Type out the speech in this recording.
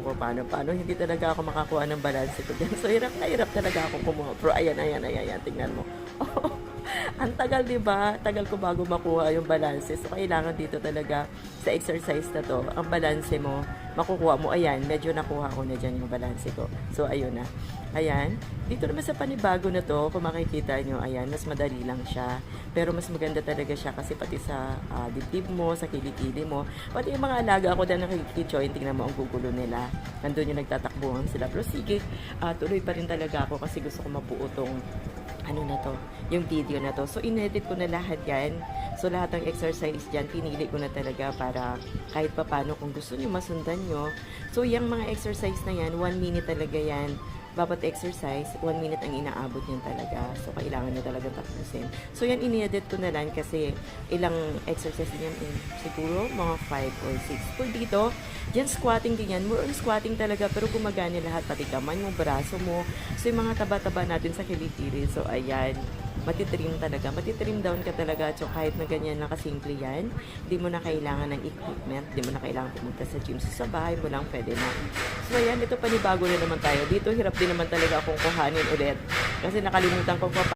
kung paano hindi talaga ako makakuha ng balance ko diyan. So, hirap na hirap talaga akong kumuha. Pero ayan, ayan, ayan, ayan, tingnan mo. Ang tagal, 'di ba? Tagal ko bago makuha yung balanse. So kailangan dito talaga sa exercise na 'to, ang balanse mo makukuha mo. Ayan, medyo nakuha ko na diyan yung balanse ko. So ayun na. Ayan. Dito naman sa panibago na 'to, kung makikita nyo, ayan, mas madali lang siya. Pero mas maganda talaga siya kasi pati sa dibdib mo, sa kilikili mo, pati yung mga alaga ako dahil nakikijoin, tingnan mo ang gugulo nila. Nandun yung nagtatakbuhan sila. Pero sige, tuloy pa rin talaga ako kasi gusto ko mabuo tong ano na to, yung video na to. So, inedit ko na lahat yan. So, lahat ng exercise dyan, pinili ko na talaga para kahit papano kung gusto nyo, masundan nyo. So, yung mga exercise na yan, 1 minute talaga yan. Bawat exercise, 1 minute ang inaabot yan talaga. So, kailangan nyo talaga tapusin. So, yan, inedit ko na lang kasi ilang exercise yan, siguro mga 5 or 6. For dito, yan, squatting din yan. More on squatting talaga, pero gumagana lahat, pati kamay mo, braso mo. So, yung mga taba-taba natin sa kilikili. So, ayan, matitrim talaga. Matitrim down ka talaga. So, kahit na ganyan lang kasimple yan, di mo na kailangan ng equipment, di mo na kailangan pumunta sa gym. So, sa bahay mo lang pwede na. So, ayan, ito panibago na naman tayo. Dito, hirap din naman talaga akong kuhanin ulit. Kasi nakalimutan ko pa